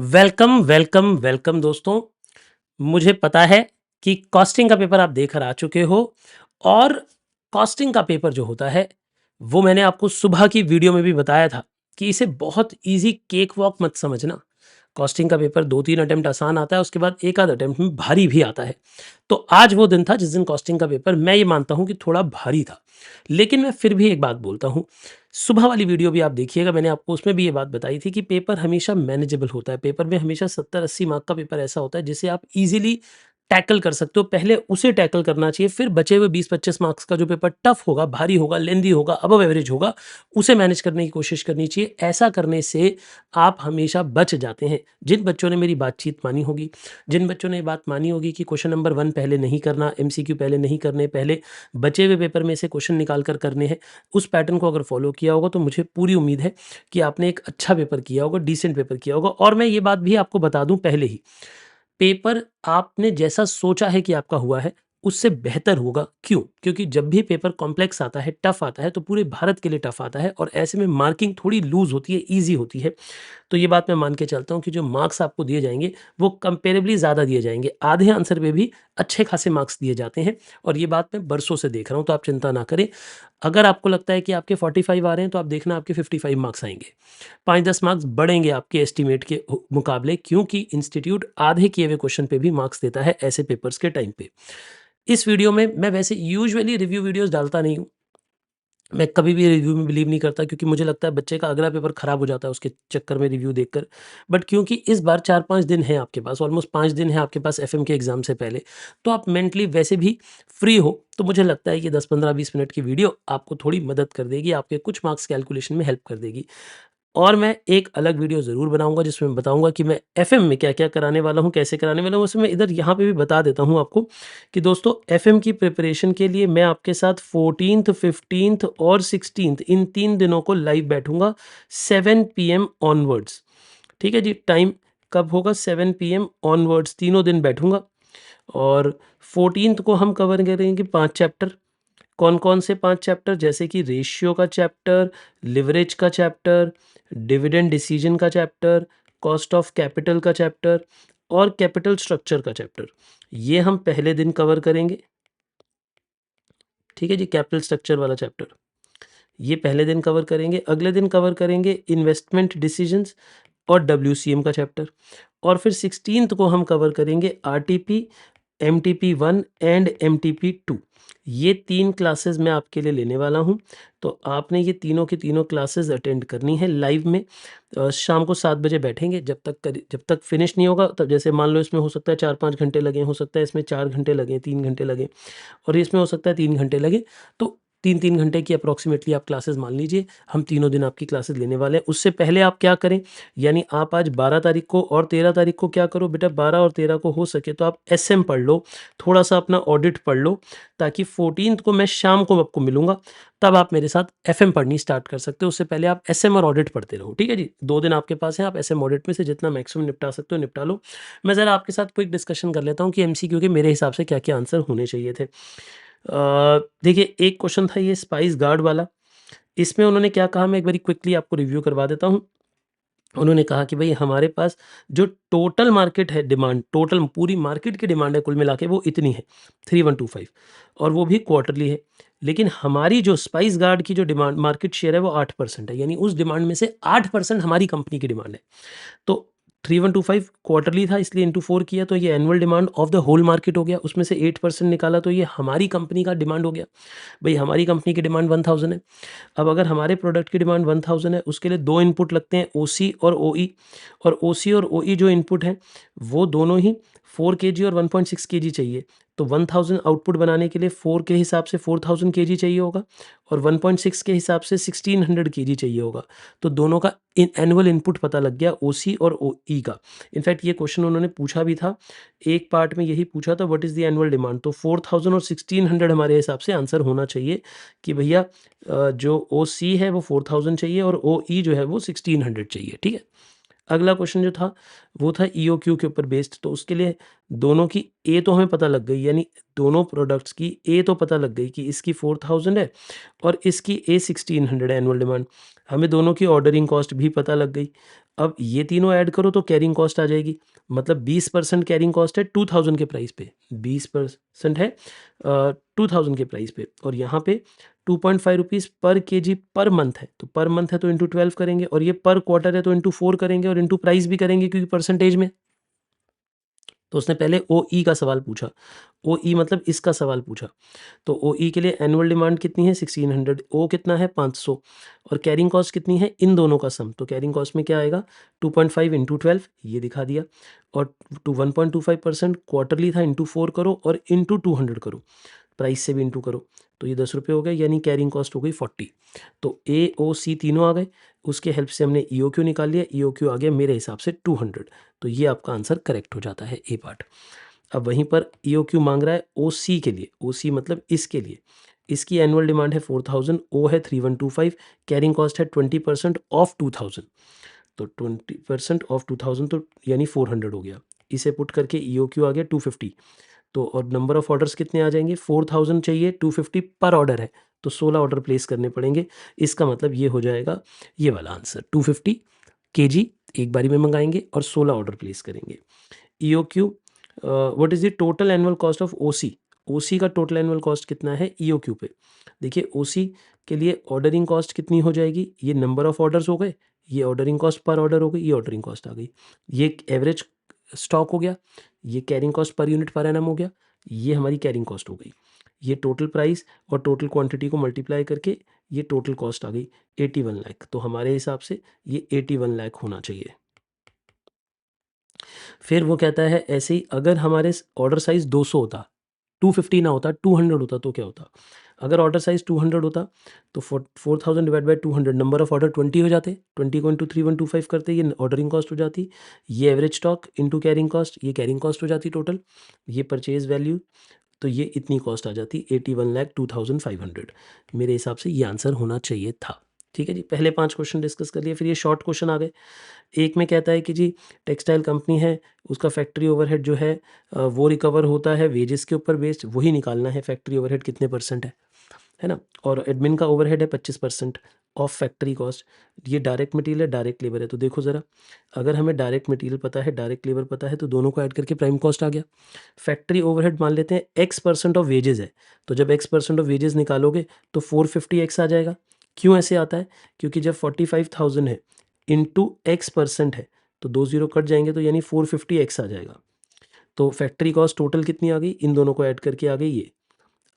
Welcome, welcome, welcome दोस्तों। मुझे पता है कि कॉस्टिंग का पेपर आप देकर आ चुके हो और कॉस्टिंग का पेपर जो होता है, वो मैंने आपको सुबह की वीडियो में भी बताया था कि इसे बहुत ईज़ी केक वॉक मत समझना। कॉस्टिंग का पेपर 2-3 अटेम्प्ट आसान आता है, उसके बाद एक आध अटेम्प्ट में भारी भी आता है। तो आज वो दिन था जिस दिन कॉस्टिंग का पेपर मैं ये मानता हूँ कि थोड़ा भारी था। लेकिन मैं फिर भी एक बात बोलता हूँ, सुबह वाली वीडियो भी आप देखिएगा, मैंने आपको उसमें भी ये बात बताई थी कि पेपर हमेशा मैनेजेबल होता है। पेपर में हमेशा 70-80 मार्क का पेपर ऐसा होता है जिसे आप ईज़िली टैकल कर सकते हो। पहले उसे टैकल करना चाहिए, फिर बचे हुए 20-25 मार्क्स का जो पेपर टफ होगा, भारी होगा, लेंदी होगा, अबव एवरेज होगा, उसे मैनेज करने की कोशिश करनी चाहिए। ऐसा करने से आप हमेशा बच जाते हैं। जिन बच्चों ने मेरी बातचीत मानी होगी, जिन बच्चों ने ये बात मानी होगी कि क्वेश्चन नंबर 1 पहले नहीं करना, एमसीक्यू पहले नहीं करने, पहले बचे हुए पेपर में से क्वेश्चन निकाल कर करने हैं, उस पैटर्न को अगर फॉलो किया होगा तो मुझे पूरी उम्मीद है कि आपने एक अच्छा पेपर किया होगा, डिसेंट पेपर किया होगा। और मैं ये बात भी आपको बता दूं पहले ही, पेपर आपने जैसा सोचा है कि आपका हुआ है, उससे बेहतर होगा। क्यों? क्योंकि जब भी पेपर कॉम्प्लेक्स आता है, टफ आता है, तो पूरे भारत के लिए टफ आता है और ऐसे में मार्किंग थोड़ी लूज़ होती है, ईज़ी होती है। तो ये बात मैं मान के चलता हूँ कि जो मार्क्स आपको दिए जाएँगे, वो कंपैरेबली ज़्यादा दिए जाएँगे। आधे आंसर पे भी अच्छे खासे मार्क्स दिए जाते हैं और ये बात मैं बरसों से देख रहा हूँ, तो आप चिंता ना करें। अगर आपको लगता है कि आपके 45 आ रहे हैं, तो आप देखना आपके 55 मार्क्स आएँगे। 5-10 मार्क्स बढ़ेंगे आपके एस्टीमेट के मुकाबले, क्योंकि इंस्टीट्यूट आधे किए हुए क्वेश्चन पे भी मार्क्स देता है ऐसे पेपर्स के टाइम पे। इस वीडियो में मैं वैसे यूजुअली रिव्यू वीडियोज़ डालता नहीं हूँ। मैं कभी भी रिव्यू में बिलीव नहीं करता, क्योंकि मुझे लगता है बच्चे का अगला पेपर खराब हो जाता है उसके चक्कर में रिव्यू देखकर। बट क्योंकि इस बार 4-5 दिन हैं आपके पास, ऑलमोस्ट 5 दिन हैं आपके पास एफएम के एग्ज़ाम से पहले, तो आप मेंटली वैसे भी फ्री हो, तो मुझे लगता है कि 10, 15, 20 मिनट की वीडियो आपको थोड़ी मदद कर देगी, आपके कुछ मार्क्स कैलकुलेशन में हेल्प कर देगी। और मैं एक अलग वीडियो ज़रूर बनाऊँगा जिसमें मैं बताऊँगा कि मैं एफ़एम में क्या-क्या कराने वाला हूँ, कैसे कराने वाला हूँ। वैसे मैं इधर यहाँ पे भी बता देता हूँ आपको कि दोस्तों, एफ़एम की प्रिपरेशन के लिए मैं आपके साथ 14th, 15th और 16th इन 3 दिनों को लाइव बैठूँगा 7 पीएम ऑनवर्ड्स। ठीक है जी? टाइम कब होगा? 7 पीएम ऑनवर्ड्स तीनों दिन बैठूँगा और 14th को हम कवर करेंगे 5 चैप्टर। कौन-कौन से 5 चैप्टर? जैसे कि रेशियो का चैप्टर, लिवरेज का चैप्टर, डिविडेंड डिसीजन का चैप्टर, कॉस्ट ऑफ कैपिटल का चैप्टर और कैपिटल स्ट्रक्चर का चैप्टर। ये हम पहले दिन कवर करेंगे। ठीक है जी? कैपिटल स्ट्रक्चर वाला चैप्टर। ये पहले दिन कवर करेंगे। अगले दिन कवर करेंगे इन्वेस्टमेंट डिसीजंस और डब्ल्यूसीएम का चैप्टर। और फिर 16th को हम कवर करेंगे आरटीपी, एमटीपी 1 एंड एमटीपी 2। ये 3 क्लासेस मैं आपके लिए लेने वाला हूँ। तो आपने ये तीनों की तीनों क्लासेस अटेंड करनी है लाइव में। शाम को 7 बजे बैठेंगे, जब तक फिनिश नहीं होगा, तब जैसे मान लो इसमें हो सकता है 4-5 घंटे लगें, हो सकता है इसमें 4 घंटे लगें, 3 घंटे लगें और इसमें हो सकता है 3 घंटे लगे। तो 3-3 घंटे की अप्रॉक्सिमेटली आप क्लासेस मान लीजिए, हम तीनों दिन आपकी क्लासेस लेने वाले हैं। उससे पहले आप क्या करें, यानी आप आज 12 तारीख को और 13 तारीख को क्या करो बेटा, 12 और 13 को हो सके तो आप एसएम पढ़ लो, थोड़ा-सा अपना ऑडिट पढ़ लो, ताकि 14th को मैं शाम को आपको मिलूँगा, तब आप मेरे साथ एफएम पढ़नी स्टार्ट कर सकते हो। उससे पहले आप एसएम और ऑडिट पढ़ते रहो, ठीक है जी? 2 दिन आपके पास हैं, आप एसएम ऑडिट में से जितना मैक्सिमम निपटा सकते हो निपटा लो। मैं ज़रा आपके साथ क्विक डिस्कशन कर लेता हूँ कि एमसीक्यू के मेरे हिसाब से क्या-क्या आंसर होने चाहिए थे। देखिए, एक क्वेश्चन था ये स्पाइस गार्ड वाला। इसमें उन्होंने क्या कहा, मैं एक बारी क्विकली आपको रिव्यू करवा देता हूँ। उन्होंने कहा कि भई हमारे पास जो टोटल मार्केट है, डिमांड टोटल पूरी मार्केट की डिमांड है कुल मिला के, वो इतनी है 3125 और वो भी क्वार्टरली है। लेकिन हमारी जो स्पाइस गार्ड की जो डिमांड मार्केट शेयर है वो 8% है, यानी उस डिमांड में से 8% हमारी कंपनी की डिमांड है। तो 3125 क्वार्टरली था, इसलिए इंटू 4 किया तो ये annual demand of the whole market हो गया। उसमें से 8% निकाला तो ये हमारी कंपनी का डिमांड हो गया। भई हमारी कंपनी की डिमांड 1000 है। अब अगर हमारे प्रोडक्ट की डिमांड 1000 है, उसके लिए 2 इनपुट लगते हैं, ओसी और ओई। और ओसी और ओई जो इनपुट हैं, वो दोनों ही 4 केजी और 1.6 केजी चाहिए। तो 1000 आउटपुट बनाने के लिए 4 के हिसाब से 4000 केजी चाहिए होगा और 1.6 के हिसाब से 1600 केजी चाहिए होगा। तो दोनों का एनुअल इनपुट पता लग गया, ओसी और ओई का। इनफैक्ट ये क्वेश्चन उन्होंने पूछा भी था, एक पार्ट में यही पूछा था, what is the annual demand. तो 4000 और 1600 हमारे हिसाब से आंसर होना चाहिए कि भैया जो ओसी है वो 4000 चाहिए और ओई जो है वो 1600 चाहिए, ठीक है। अगला क्वेश्चन जो था वो था ईओक्यू के ऊपर बेस्ड, तो उसके लिए दोनों की ए तो हमें पता लग गई, यानी दोनों प्रोडक्ट्स की ए तो पता लग गई कि इसकी 4000 है और इसकी ए 1600 है एनुअल डिमांड। हमें दोनों की ऑर्डरिंग कॉस्ट भी पता लग गई। अब ये तीनों ऐड करो तो कैरिंग कॉस्ट आ जाएगी, मतलब 20% कैरिंग कॉस्ट है 2000 के प्राइस पे, 20% है 2000 के प्राइस पे, और यहाँ पे 2.5 रुपीज़ पर केजी पर मंथ है, तो पर मंथ है तो इंटू 12 करेंगे, और ये पर क्वार्टर है तो इंटू 4 करेंगे, और इंटू प्राइस भी करेंगे क्योंकि परसेंटेज में। तो उसने पहले OE का सवाल पूछा, OE मतलब इसका सवाल पूछा, तो OE के लिए एनुअल डिमांड कितनी है 1600, O कितना है 500, और कैरिंग कॉस्ट कितनी है इन दोनों का सम, तो कैरिंग कॉस्ट में क्या आएगा 2.5 इंटू 12, ये दिखा दिया, और 1.25% क्वार्टरली था, इंटू 4 करो और इंटू 200 करो, प्राइस से भी इंटू करो, तो ये 10 रुपये हो गए, यानी कैरिंग कॉस्ट हो गई 40। तो AOC तीनों आ गए, उसके हेल्प से हमने EOQ निकाल लिया, EOQ आ गया मेरे हिसाब से 200, तो ये आपका आंसर करेक्ट हो जाता है, ए पार्ट। अब वहीं पर EOQ मांग रहा है OC के लिए, OC मतलब इसके लिए, इसकी एनुअल डिमांड है 4000, O है 3125, कैरिंग कॉस्ट है 20% ऑफ 2000, तो 20% ऑफ 2000 तो यानी 400 हो गया, इसे पुट करके EOQ आ गया 250, तो और नंबर ऑफ ऑर्डर्स कितने आ जाएंगे 4000 चाहिए, 250 पर ऑर्डर है, तो 16 ऑर्डर प्लेस करने पड़ेंगे, इसका मतलब ये हो जाएगा ये वाला आंसर 250 केजी एक बारी में मंगाएंगे और 16 ऑर्डर प्लेस करेंगे। EOQ what is the total annual cost of OC का टोटल एनुअल कॉस्ट कितना है EOQ पे, देखिए OC के लिए ऑर्डरिंग कॉस्ट कितनी हो जाएगी, ये नंबर ऑफ ऑर्डर्स हो गए, ये ऑर्डरिंग कॉस्ट पर ऑर्डर हो गई, ये ऑर्डरिंग कॉस्ट आ गई, ये एवरेज स्टॉक हो गया, ये carrying cost per unit per annum हो गया, ये हमारी कैरिंग कॉस्ट हो गई, ये टोटल प्राइस और टोटल क्वांटिटी को मल्टीप्लाई करके ये टोटल कॉस्ट आ गई 81 लाख, तो हमारे हिसाब से ये 81 लाख होना चाहिए। फिर वो कहता है ऐसे ही अगर हमारे ऑर्डर साइज़ 200 होता, 250 ना होता 200 होता तो क्या होता, अगर ऑर्डर साइज़ 200 होता तो 4000 divide by 200 number of order 20 हो जाते, 20 को इंटू 3125 करते ये ऑर्डरिंग कॉस्ट हो जाती, ये average stock into carrying cost, ये कैरिंग कॉस्ट हो जाती टोटल, ये परचेज वैल्यू, तो ये इतनी कॉस्ट आ जाती 81,02,500, मेरे हिसाब से ये आंसर होना चाहिए था। ठीक है जी, पहले 5 क्वेश्चन डिस्कस कर लिए, फिर ये शॉर्ट क्वेश्चन आ गए। एक में कहता है कि जी टेक्सटाइल कंपनी है, उसका फैक्ट्री ओवरहेड जो है वो रिकवर होता है वेजेस के ऊपर बेस्ड, वही निकालना है फैक्ट्री ओवरहेड कितने परसेंट है ना, और एडमिन का ओवरहेड है 25% ऑफ फैक्ट्री कॉस्ट, ये डायरेक्ट मटेरियल है डायरेक्ट लेबर है, तो देखो ज़रा अगर हमें डायरेक्ट मटेरियल पता है डायरेक्ट लेबर पता है तो दोनों को ऐड करके प्राइम कॉस्ट आ गया। फैक्ट्री ओवरहेड मान लेते हैं X% ऑफ वेजेस है, तो जब X% ऑफ वेजेस निकालोगे तो 450X आ जाएगा। क्यों ऐसे आता है, क्योंकि जब 45,000 है इंटू X% है तो 2 ज़ीरो कट जाएंगे, तो यानी 450X आ जाएगा, तो फैक्ट्री कॉस्ट टोटल कितनी आ गई, इन दोनों को ऐड करके आ गई ये।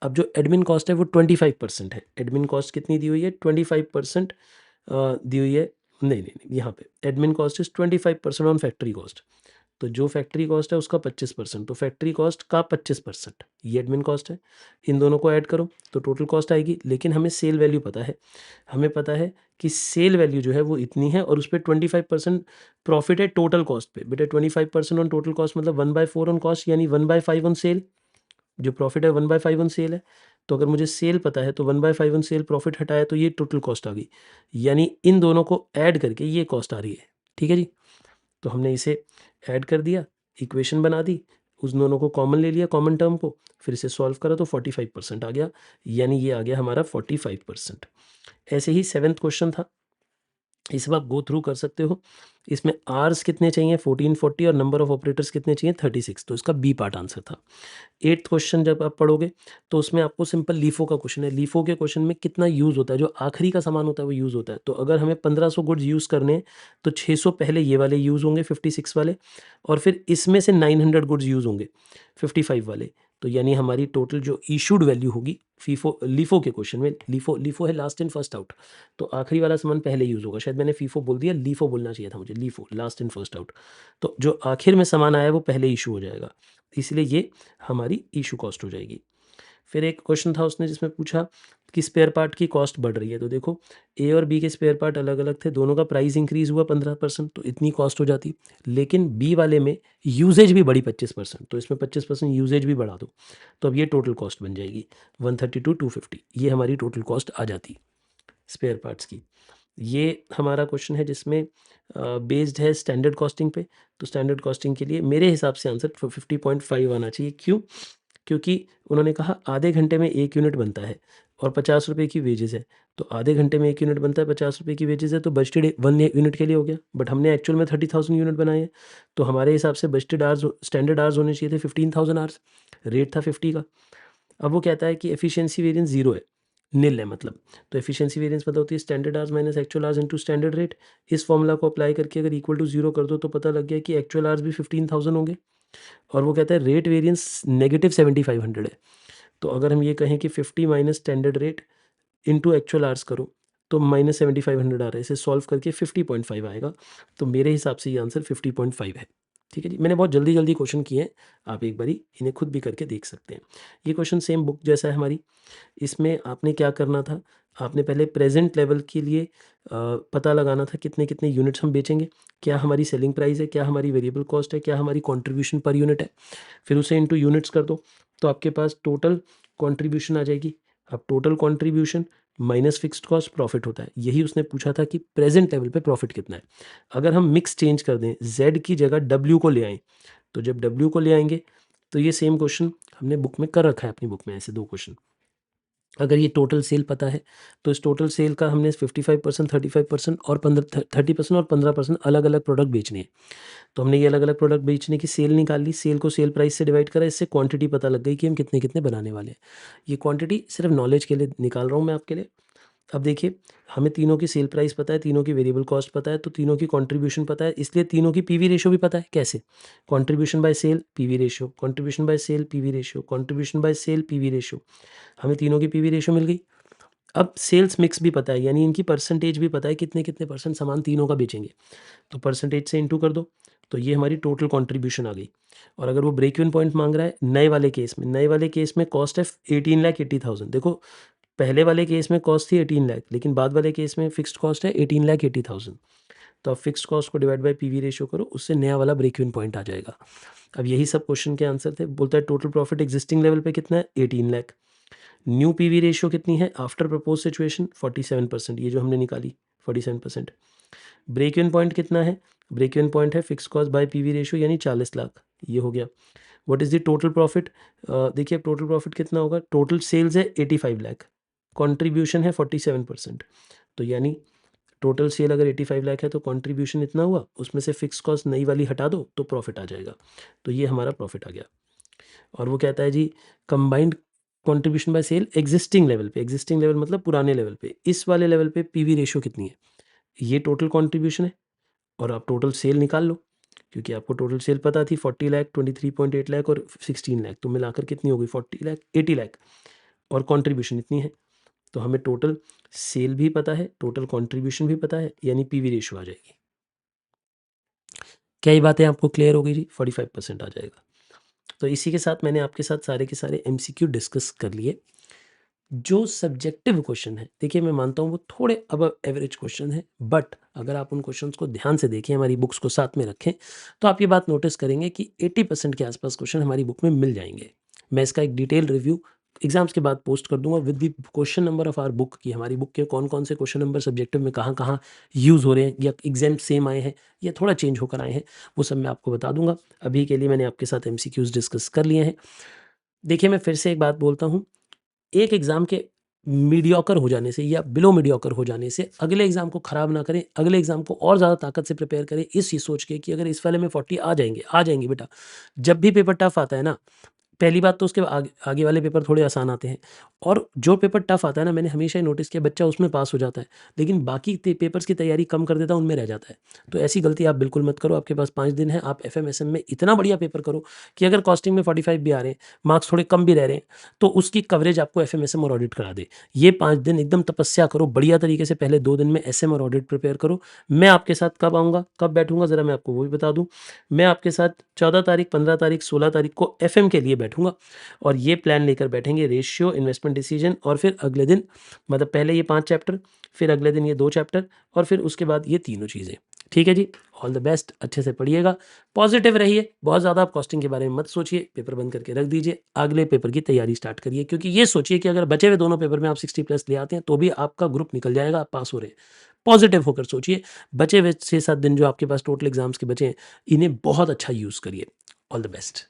अब जो एडमिन कॉस्ट है वो 25% है, एडमिन कॉस्ट कितनी दी हुई है 25% दी हुई है, नहीं यहाँ पे admin cost is 25% on factory cost, तो जो फैक्ट्री कॉस्ट है उसका 25%, तो फैक्ट्री कॉस्ट का 25% ये एडमिन कॉस्ट है, इन दोनों को ऐड करो तो टोटल कॉस्ट आएगी, लेकिन हमें सेल वैल्यू पता है, हमें पता है कि सेल वैल्यू जो है वो इतनी है और उस पर 25% प्रॉफिट है टोटल कॉस्ट पे, बेटा 25% ऑन टोटल कॉस्ट मतलब 1/4 ऑन कॉस्ट, यानी 1/5 ऑन सेल, जो प्रॉफिट है 1/5 ऑन सेल है, तो अगर मुझे सेल पता है तो 1/5 ऑन सेल प्रॉफिट हटाया तो ये टोटल कॉस्ट आ गई, यानी इन दोनों को ऐड करके ये कॉस्ट आ रही है। ठीक है जी, तो हमने इसे ऐड कर दिया, इक्वेशन बना दी, उस दोनों को कॉमन ले लिया कॉमन टर्म को, फिर इसे सॉल्व करा तो 45% आ गया, यानी ये आ गया हमारा 45%। ऐसे ही 7th क्वेश्चन था, इस आप गो थ्रू कर सकते हो, इसमें आर्स कितने चाहिए 1440 और नंबर ऑफ ऑपरेटर्स कितने चाहिए 36, तो इसका बी पार्ट आंसर था। 8th क्वेश्चन जब आप पढ़ोगे तो उसमें आपको सिंपल लीफो का क्वेश्चन है, लीफो के क्वेश्चन में कितना यूज़ होता है, जो आखिरी का सामान होता है वो यूज़ होता है, तो अगर हमें 1500 गुड्स यूज़ करने हैं तो 600 पहले ये वाले यूज़ होंगे 56 वाले, और फिर इसमें से 900 गुड्स यूज़ होंगे 55 वाले, तो यानी हमारी टोटल जो इशूड वैल्यू होगी फीफो लीफो के क्वेश्चन में, लीफो है लास्ट इन फर्स्ट आउट, तो आखिरी वाला सामान पहले यूज़ होगा, शायद मैंने फीफो बोल दिया, लीफो बोलना चाहिए था मुझे, LIFO last in first out, तो जो आखिर में सामान आया वो पहले इशू हो जाएगा, इसलिए ये हमारी इशू कॉस्ट हो जाएगी। फिर एक क्वेश्चन था उसने जिसमें पूछा कि स्पेयर पार्ट की कॉस्ट बढ़ रही है, तो देखो ए और बी के स्पेयर पार्ट अलग अलग थे, दोनों का प्राइस इंक्रीज़ हुआ 15%, तो इतनी कॉस्ट हो जाती, लेकिन बी वाले में यूजेज भी बढ़ी 25%, तो इसमें 25% यूजेज भी बढ़ा दो, तो अब ये टोटल कॉस्ट बन जाएगी 132 250, ये हमारी टोटल कॉस्ट आ जाती स्पेयर पार्ट्स की। ये हमारा क्वेश्चन है जिसमें बेस्ड है स्टैंडर्ड कॉस्टिंग पे, तो स्टैंडर्ड कॉस्टिंग के लिए मेरे हिसाब से आंसर 50.5 आना चाहिए। क्यों? क्योंकि उन्होंने कहा आधे घंटे में 1 यूनिट बनता है, और 50 रुपये की वेजेस है, तो आधे घंटे में 1 यूनिट बनता है, 50 रुपये की वेजेस है, तो बजटेड 1 यूनिट के लिए हो गया। बट हमने एक्चुअल में 30,000 यूनिट बनाए हैं, तो हमारे हिसाब से बजटेड आवर्स, स्टैंडर्ड आवर्स होने चाहिए थे 15,000 आवर्स, रेट था 50 का। अब वो कहता है कि एफिशिएंसी वेरिएंस 0 है, निल है मतलब। तो एफिशिएंसी वेरिएंस मतलब होती है standard hours minus actual hours into standard rate. इस फॉर्मूला को अप्लाई करके अगर इक्वल टू 0 कर दो तो पता लग गया कि एक्चुअल आवर्स भी 15,000 होंगे, और वो कहता है रेट वेरिएंस नेगेटिव 7500 है। तो अगर हम ये कहें कि 50 minus standard rate into actual hours करो तो माइनस 7500 आ रहा है, इसे सॉल्व करके 50.5 आएगा। तो मेरे हिसाब से ये आंसर 50.5 है। ठीक है जी, मैंने बहुत जल्दी जल्दी क्वेश्चन किए हैं, आप एक बारी इन्हें खुद भी करके देख सकते हैं। ये क्वेश्चन सेम बुक जैसा है हमारी। इसमें आपने क्या करना था, आपने पहले प्रेजेंट लेवल के लिए पता लगाना था कितने कितने यूनिट्स हम बेचेंगे, क्या हमारी सेलिंग प्राइस है, क्या हमारी वेरिएबल कॉस्ट है, क्या हमारी कंट्रीब्यूशन पर यूनिट है। फिर उसे इनटू यूनिट्स कर दो तो आपके पास टोटल कंट्रीब्यूशन आ जाएगी। अब total contribution minus fixed cost profit होता है। यही उसने पूछा था कि प्रेजेंट लेवल पे प्रॉफिट कितना है। अगर हम मिक्स चेंज कर दें, जेड की जगह डब्ल्यू को ले आएँ, तो जब डब्ल्यू को ले आएंगे तो ये सेम क्वेश्चन हमने बुक में कर रखा है, अपनी बुक में ऐसे 2 क्वेश्चन। अगर ये टोटल सेल पता है तो इस टोटल सेल का हमने 55%, 35% और 30% और 15% अलग अलग प्रोडक्ट बेचने हैं। तो हमने ये अलग अलग प्रोडक्ट बेचने की सेल निकाल ली, सेल को सेल प्राइस से डिवाइड करा, इससे क्वांटिटी पता लग गई कि हम कितने कितने बनाने वाले हैं। ये क्वांटिटी सिर्फ नॉलेज के लिए निकाल रहा हूँ मैं आपके लिए। अब देखिए, हमें तीनों की सेल प्राइस पता है, तीनों की वेरिएबल कॉस्ट पता है, तो तीनों की कंट्रीब्यूशन पता है, इसलिए तीनों की पीवी रेशियो भी पता है। कैसे? Contribution by sale PV ratio, contribution by sale PV ratio, contribution by sale PV ratio. हमें तीनों की पीवी रेशियो मिल गई। अब सेल्स मिक्स भी पता है, यानी इनकी परसेंटेज भी पता है, कितने कितने परसेंट सामान तीनों का बेचेंगे। तो परसेंटेज से इंटू कर दो, तो ये हमारी टोटल कंट्रीब्यूशन आ गई। और अगर वो ब्रेक इवन पॉइंट मांग रहा है नए वाले केस में, नए वाले केस में कॉस्ट है 18,80,000। देखो, पहले वाले केस में कॉस्ट थी 18 लाख, लेकिन बाद वाले केस में फिक्स्ड कॉस्ट है 18,80,000। तो आप फिक्स्ड कॉस्ट को डिवाइड बाय पीवी रेशियो करो, उससे नया वाला ब्रेक इवन पॉइंट आ जाएगा। अब यही सब क्वेश्चन के आंसर थे। बोलता है टोटल प्रॉफिट एग्जिस्टिंग लेवल पे कितना है, 18 लाख। न्यू पीवी रेशियो कितनी है आफ्टर प्रपोज सिचुएशन, 47%, ये जो हमने निकाली 47%। ब्रेक इवन पॉइंट कितना है, ब्रेक इवन पॉइंट है fix cost by PV ratio, यानी 40 लाख, ये हो गया। What is the total profit, देखिए अब टोटल प्रॉफिट कितना होगा, टोटल सेल्स है 85 लाख, कंट्रीब्यूशन है 47%, तो यानी टोटल सेल अगर 85 लाख है तो कंट्रीब्यूशन इतना हुआ, उसमें से फिक्स कॉस्ट नई वाली हटा दो तो प्रॉफिट आ जाएगा। तो ये हमारा प्रॉफिट आ गया। और वो कहता है जी combined contribution by sale existing level पे, एग्जिस्टिंग लेवल मतलब पुराने लेवल पे, इस वाले लेवल पे पीवी रेशियो कितनी है, ये टोटल कंट्रीब्यूशन है। और आप टोटल सेल निकाल लो, क्योंकि आपको टोटल सेल पता थी 40 लाख, 23.8 लाख और 16 लाख, तो मिलाकर कितनी हो गई 40 लाख, 80 लाख, और कंट्रीब्यूशन इतनी है। तो हमें टोटल सेल भी पता है, टोटल कंट्रीब्यूशन भी पता है, यानी पीवी रेशियो आ जाएगी। क्या ये बातें आपको क्लियर हो गई जी? 45% आ जाएगा। तो इसी के साथ मैंने आपके साथ सारे के सारे एमसीक्यू डिस्कस कर लिए। जो सब्जेक्टिव क्वेश्चन है, देखिए मैं मानता हूँ वो थोड़े अब एवरेज क्वेश्चन है, बट अगर आप उन क्वेश्चंस को ध्यान से देखें, हमारी बुक्स को साथ में रखें, तो आप ये बात नोटिस करेंगे कि 80% के आसपास क्वेश्चन हमारी बुक में मिल जाएंगे। मैं इसका एक डिटेल रिव्यू एग्जाम्स के बाद पोस्ट कर दूंगा with the question number of our book, की हमारी बुक के कौन कौन से क्वेश्चन नंबर सब्जेक्टिव में कहाँ कहाँ यूज़ हो रहे हैं, या एग्जाम सेम आए हैं या थोड़ा चेंज होकर आए हैं, वो सब मैं आपको बता दूंगा। अभी के लिए मैंने आपके साथ एमसीक्यूज डिस्कस कर लिए हैं। देखिए मैं फिर से एक बात बोलता हूँ, एक एग्ज़ाम के मीडियोकर हो जाने से या बिलो मीडियोकर हो जाने से अगले एग्ज़ाम को ख़राब ना करें, अगले एग्ज़ाम को और ज़्यादा ताकत से प्रिपेयर करें, इस चीज़ सोच के कि अगर इस वाले में 40 आ जाएंगे बेटा। जब भी पेपर टफ आता है ना, पहली बात तो उसके आगे आगे वाले पेपर थोड़े आसान आते हैं, और जो पेपर टफ आता है ना, मैंने हमेशा ही नोटिस किया बच्चा उसमें पास हो जाता है, लेकिन बाकी पेपर्स की तैयारी कम कर देता है, उनमें रह जाता है। तो ऐसी गलती आप बिल्कुल मत करो। आपके पास 5 दिन है, आप एफएमएसएम में इतना बढ़िया पेपर करो कि अगर कॉस्टिंग में 45 भी आ रहे हैं, मार्क्स थोड़े कम भी रह रहे हैं, तो उसकी कवरेज आपको एफएमएसएम और ऑडिट करा दे। ये 5 दिन एकदम तपस्या करो बढ़िया तरीके से, पहले 2 दिन में एसएम और ऑडिट प्रिपेयर करो। मैं आपके साथ कब आऊँगा, कब बैठूंगा, ज़रा मैं आपको वो भी बता दूँ। मैं आपके साथ 14 तारीख, 15 तारीख, 16 तारीख को एफएम के लिए बैठूंगा, और ये प्लान लेकर बैठेंगे, रेशियो, इन्वेस्टमेंट डिसीजन, और फिर अगले दिन मतलब पहले ये 5 चैप्टर, फिर अगले दिन ये 2 चैप्टर, और फिर उसके बाद ये तीनों चीज़ें। ठीक है जी, ऑल द बेस्ट, अच्छे से पढ़िएगा, पॉजिटिव रहिए, बहुत ज़्यादा आप कॉस्टिंग के बारे में मत सोचिए, पेपर बंद करके रख दीजिए, अगले पेपर की तैयारी स्टार्ट करिए, क्योंकि ये सोचिए कि अगर बचे हुए दोनों पेपर में आप 60+ ले आते हैं तो भी आपका ग्रुप निकल जाएगा, आप पास हो रहे हैं। पॉजिटिव होकर सोचिए, बचे हुए 6-7 दिन जो आपके पास टोटल एग्जाम्स के बचे हैं, इन्हें बहुत अच्छा यूज़ करिए। All the best.